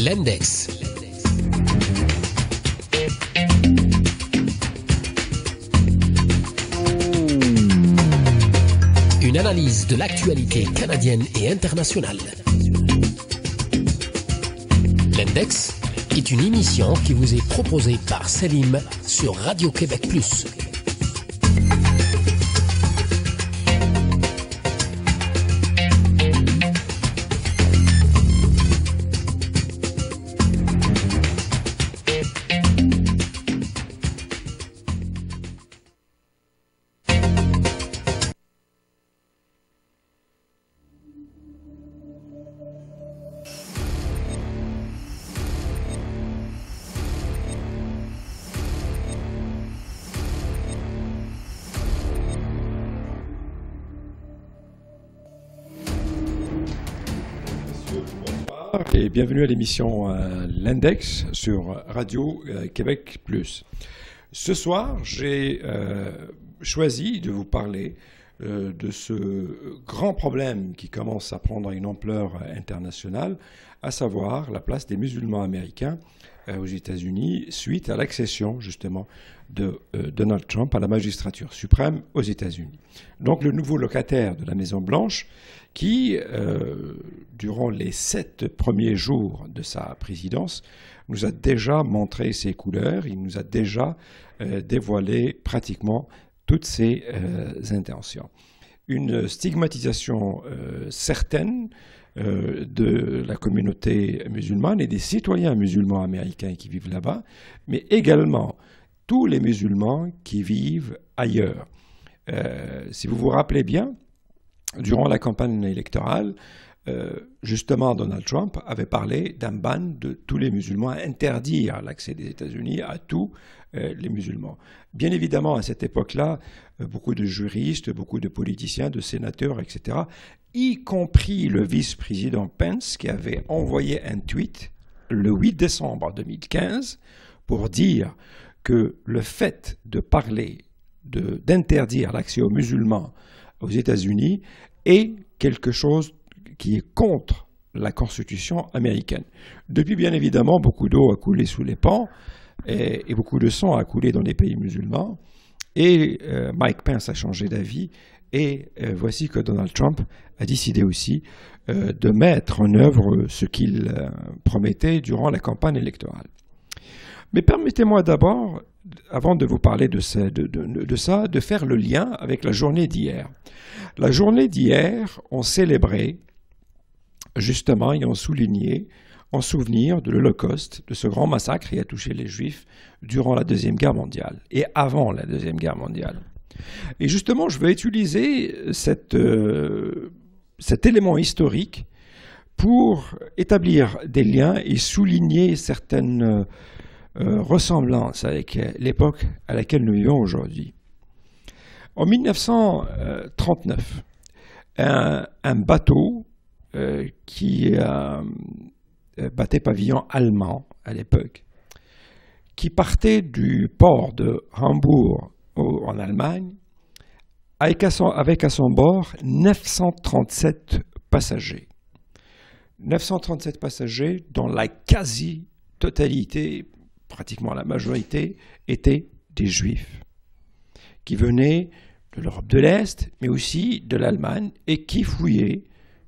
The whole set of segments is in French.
L'Index. Une analyse de l'actualité canadienne et internationale. L'Index est une émission qui vous est proposée par Selim sur Radio-Québec Plus. Et bienvenue à l'émission L'Index sur Radio-Québec Plus. Ce soir, j'ai choisi de vous parler de ce grand problème qui commence à prendre une ampleur internationale, à savoir la place des musulmans américains aux États-Unis suite à l'accession justement de Donald Trump à la magistrature suprême aux États-Unis. Donc le nouveau locataire de la Maison-Blanche qui, durant les 7 premiers jours de sa présidence, nous a déjà montré ses couleurs, il nous a déjà dévoilé pratiquement toutes ses intentions. Une stigmatisation certaine de la communauté musulmane et des citoyens musulmans américains qui vivent là-bas, mais également tous les musulmans qui vivent ailleurs. Si vous vous rappelez bien, durant la campagne électorale, justement, Donald Trump avait parlé d'un ban de tous les musulmans, interdire l'accès des États-Unis à tous les musulmans. Bien évidemment, à cette époque-là, beaucoup de juristes, beaucoup de politiciens, de sénateurs, etc., y compris le vice-président Pence, qui avait envoyé un tweet le 8 décembre 2015 pour dire que le fait de parler, d'interdire l'accès aux musulmans aux États-Unis est quelque chose qui est contre la Constitution américaine. Depuis, bien évidemment, beaucoup d'eau a coulé sous les ponts et beaucoup de sang a coulé dans les pays musulmans. Et Mike Pence a changé d'avis. Et voici que Donald Trump a décidé aussi de mettre en œuvre ce qu'il promettait durant la campagne électorale. Mais permettez-moi d'abord, avant de vous parler de ça, de faire le lien avec la journée d'hier. La journée d'hier, on célébrait justement et on soulignait en souvenir de l'Holocauste, de ce grand massacre qui a touché les Juifs durant la Deuxième Guerre mondiale et avant la Deuxième Guerre mondiale. Et justement, je vais utiliser cet élément historique pour établir des liens et souligner certaines ressemblances avec l'époque à laquelle nous vivons aujourd'hui. En 1939, un bateau qui battait pavillon allemand à l'époque, qui partait du port de Hambourg en Allemagne, avec à son bord 937 passagers. 937 passagers dont la quasi-totalité, pratiquement la majorité, étaient des Juifs qui venaient de l'Europe de l'Est, mais aussi de l'Allemagne, et qui fouillaient,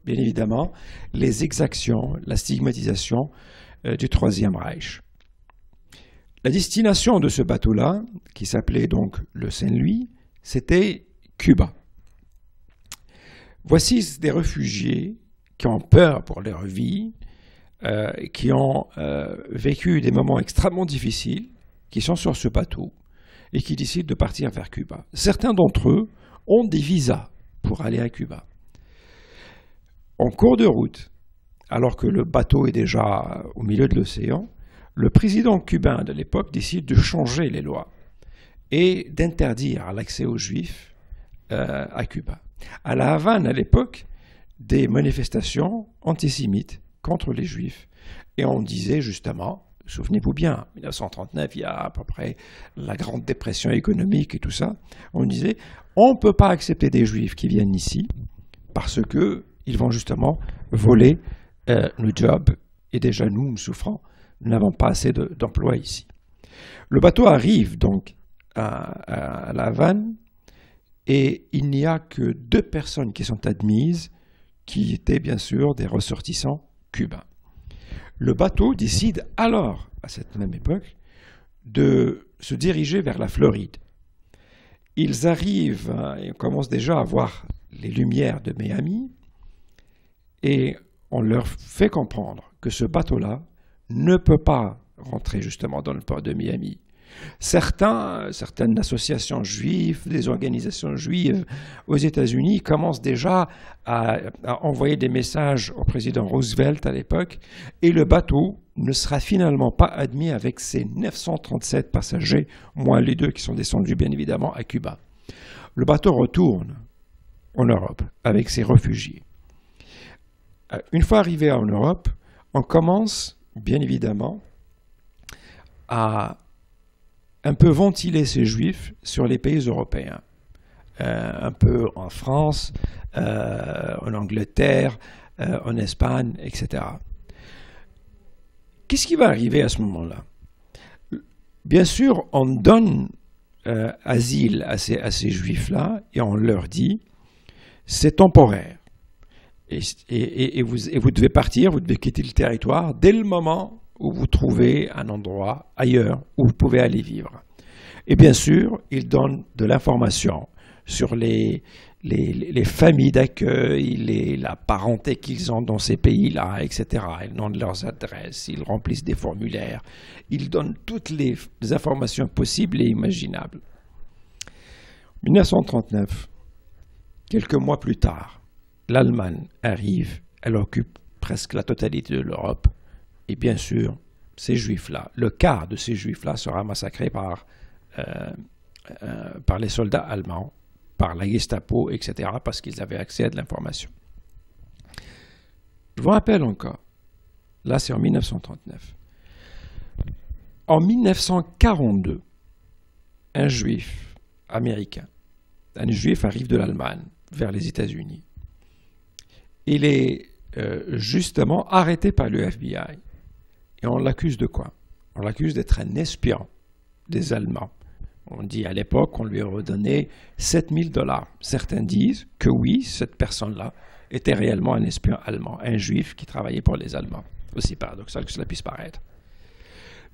bien évidemment, les exactions, la stigmatisation du Troisième Reich. La destination de ce bateau-là, qui s'appelait donc le Saint-Louis, c'était Cuba. Voici des réfugiés qui ont peur pour leur vie, qui ont vécu des moments extrêmement difficiles, qui sont sur ce bateau et qui décident de partir vers Cuba. Certains d'entre eux ont des visas pour aller à Cuba. En cours de route, alors que le bateau est déjà au milieu de l'océan, le président cubain de l'époque décide de changer les lois et d'interdire l'accès aux Juifs à Cuba. À La Havane, à l'époque, des manifestations antisémites contre les Juifs. Et on disait justement, souvenez-vous bien, en 1939, il y a à peu près la Grande Dépression économique et tout ça, on disait, on ne peut pas accepter des Juifs qui viennent ici parce qu'ils vont justement voler le job et déjà nous souffrons, nous n'avons pas assez d'emplois ici. Le bateau arrive donc à La Havane et il n'y a que 2 personnes qui sont admises, qui étaient bien sûr des ressortissants cubains. Le bateau décide alors, à cette même époque, de se diriger vers la Floride. Ils arrivent, et on commence déjà à voir les lumières de Miami, et on leur fait comprendre que ce bateau-là ne peut pas rentrer justement dans le port de Miami. Certaines associations juives, des organisations juives aux États-Unis commencent déjà à envoyer des messages au président Roosevelt à l'époque, et le bateau ne sera finalement pas admis avec ses 937 passagers, moins les 2 qui sont descendus bien évidemment à Cuba. Le bateau retourne en Europe avec ses réfugiés. Une fois arrivé en Europe, on commence bien évidemment à un peu ventiler ces juifs sur les pays européens, un peu en France, en Angleterre, en Espagne, etc. Qu'est-ce qui va arriver à ce moment-là? Bien sûr, on donne asile à ces juifs-là et on leur dit c'est temporaire. Et vous devez partir, vous devez quitter le territoire dès le moment où vous trouvez un endroit ailleurs où vous pouvez aller vivre. Et bien sûr, ils donnent de l'information sur les familles d'accueil, la parenté qu'ils ont dans ces pays-là, etc. Ils donnent leurs adresses, ils remplissent des formulaires, ils donnent toutes les informations possibles et imaginables. 1939, quelques mois plus tard, l'Allemagne arrive, elle occupe presque la totalité de l'Europe. Et bien sûr, ces juifs-là, le quart de ces juifs-là sera massacré par les soldats allemands, par la Gestapo, etc., parce qu'ils avaient accès à de l'information. Je vous rappelle encore, là c'est en 1939. En 1942, un juif américain, un juif arrive de l'Allemagne vers les États-Unis. Il est justement arrêté par le FBI. Et on l'accuse de quoi? On l'accuse d'être un espion des Allemands. On dit à l'époque qu'on lui a redonné 7 000 $. Certains disent que oui, cette personne-là était réellement un espion allemand, un juif qui travaillait pour les Allemands. Aussi paradoxal que cela puisse paraître.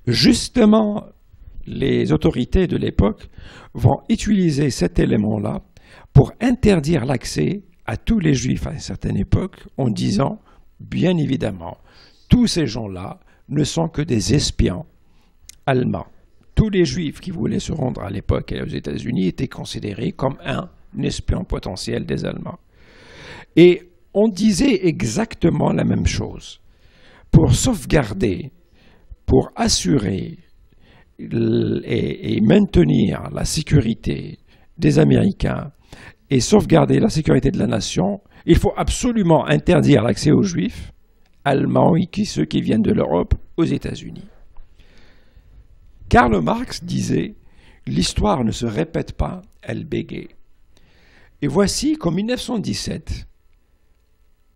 Justement, les autorités de l'époque vont utiliser cet élément-là pour interdire l'accès à tous les juifs à une certaine époque en disant, bien évidemment, tous ces gens-là ne sont que des espions allemands. Tous les juifs qui voulaient se rendre à l'époque aux États-Unis étaient considérés comme un espion potentiel des Allemands. Et on disait exactement la même chose. Pour sauvegarder, pour assurer et maintenir la sécurité des Américains et sauvegarder la sécurité de la nation, il faut absolument interdire l'accès aux Juifs allemands et ceux qui viennent de l'Europe aux États-Unis. Karl Marx disait « L'histoire ne se répète pas, elle bégaye ». Et voici qu'en 1917,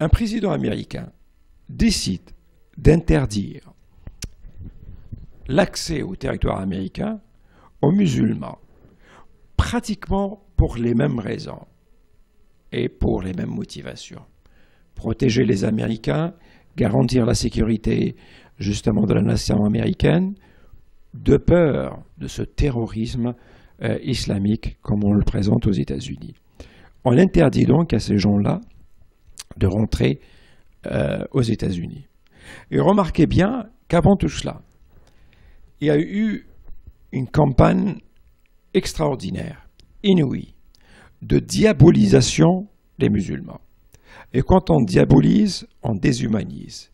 un président américain décide d'interdire l'accès au territoire américain aux musulmans, pratiquement pour les mêmes raisons et pour les mêmes motivations. Protéger les Américains, garantir la sécurité justement de la nation américaine, de peur de ce terrorisme islamique comme on le présente aux États-Unis. On interdit donc à ces gens-là de rentrer aux États-Unis. Et remarquez bien qu'avant tout cela, il y a eu une campagne extraordinaire, inouïe, de diabolisation des musulmans. Et quand on diabolise, on déshumanise.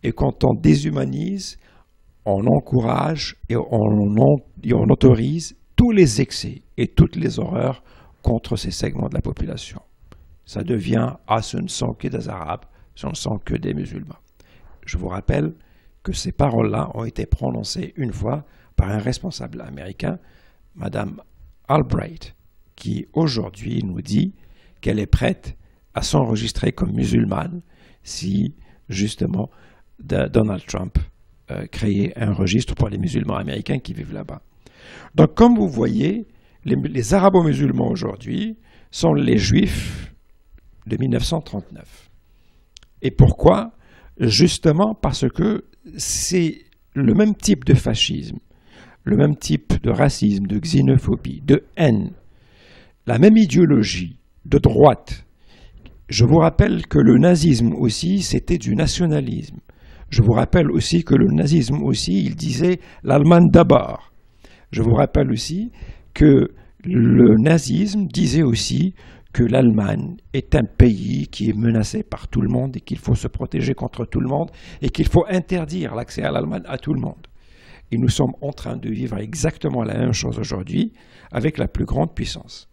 Et quand on déshumanise, on encourage et on autorise tous les excès et toutes les horreurs contre ces segments de la population. Ça devient « Ah, ce ne sont que des Arabes, ce ne sont que des musulmans ». Je vous rappelle que ces paroles-là ont été prononcées une fois par un responsable américain, Madame Albright, qui aujourd'hui nous dit qu'elle est prête à s'enregistrer comme musulmane si, justement, de Donald Trump créer un registre pour les musulmans américains qui vivent là-bas. Donc, comme vous voyez, les arabo-musulmans aujourd'hui sont les juifs de 1939. Et pourquoi? Justement parce que c'est le même type de fascisme, le même type de racisme, de xénophobie, de haine, la même idéologie de droite. Je vous rappelle que le nazisme aussi, c'était du nationalisme. Je vous rappelle aussi que le nazisme aussi, il disait l'Allemagne d'abord. Je vous rappelle aussi que le nazisme disait aussi que l'Allemagne est un pays qui est menacé par tout le monde et qu'il faut se protéger contre tout le monde et qu'il faut interdire l'accès à l'Allemagne à tout le monde. Et nous sommes en train de vivre exactement la même chose aujourd'hui avec la plus grande puissance.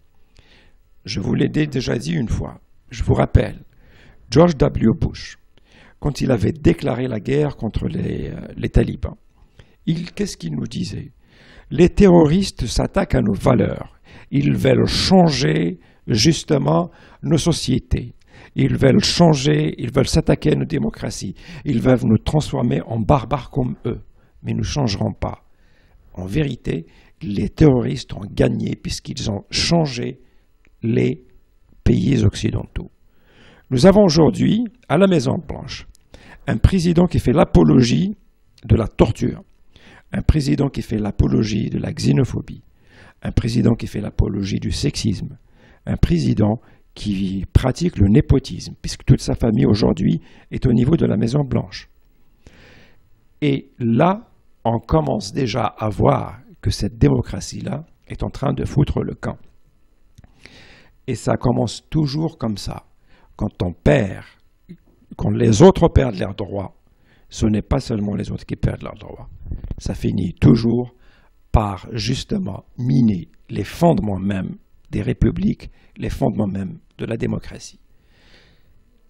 Je vous l'ai déjà dit une fois, je vous rappelle, George W. Bush, quand il avait déclaré la guerre contre les talibans, qu'est-ce qu'il nous disait? Les terroristes s'attaquent à nos valeurs. Ils veulent changer justement nos sociétés. Ils veulent changer, ils veulent s'attaquer à nos démocraties. Ils veulent nous transformer en barbares comme eux. Mais nous ne changerons pas. En vérité, les terroristes ont gagné puisqu'ils ont changé les pays occidentaux. Nous avons aujourd'hui, à la Maison-Blanche, un président qui fait l'apologie de la torture, un président qui fait l'apologie de la xénophobie, un président qui fait l'apologie du sexisme, un président qui pratique le népotisme, puisque toute sa famille aujourd'hui est au niveau de la Maison-Blanche. Et là, on commence déjà à voir que cette démocratie-là est en train de foutre le camp. Et ça commence toujours comme ça. Quand on perd, quand les autres perdent leurs droits, ce n'est pas seulement les autres qui perdent leurs droits. Ça finit toujours par justement miner les fondements même des républiques, les fondements même de la démocratie.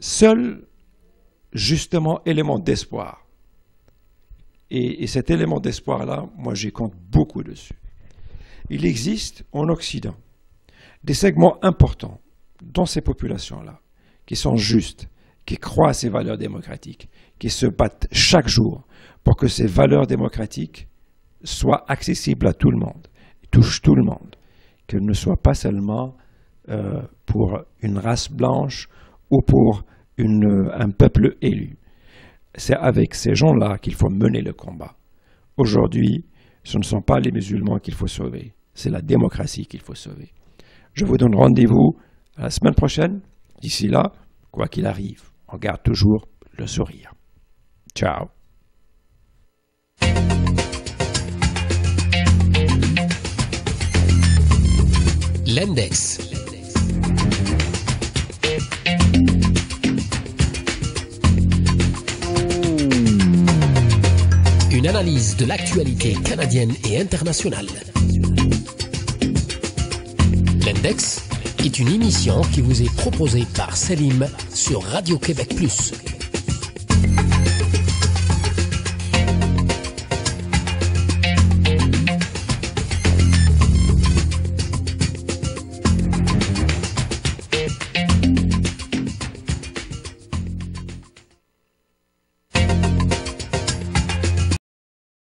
Seul, justement, élément d'espoir, et cet élément d'espoir-là, moi j'y compte beaucoup dessus. Il existe en Occident des segments importants dans ces populations-là, qui sont justes, qui croient à ces valeurs démocratiques, qui se battent chaque jour pour que ces valeurs démocratiques soient accessibles à tout le monde, touchent tout le monde, qu'elles ne soient pas seulement pour une race blanche ou pour un peuple élu. C'est avec ces gens-là qu'il faut mener le combat. Aujourd'hui, ce ne sont pas les musulmans qu'il faut sauver, c'est la démocratie qu'il faut sauver. Je vous donne rendez-vous la semaine prochaine. D'ici là, quoi qu'il arrive, on garde toujours le sourire. Ciao. L'Index. Une analyse de l'actualité canadienne et internationale. L'Index est une émission qui vous est proposée par Selim sur Radio Québec Plus.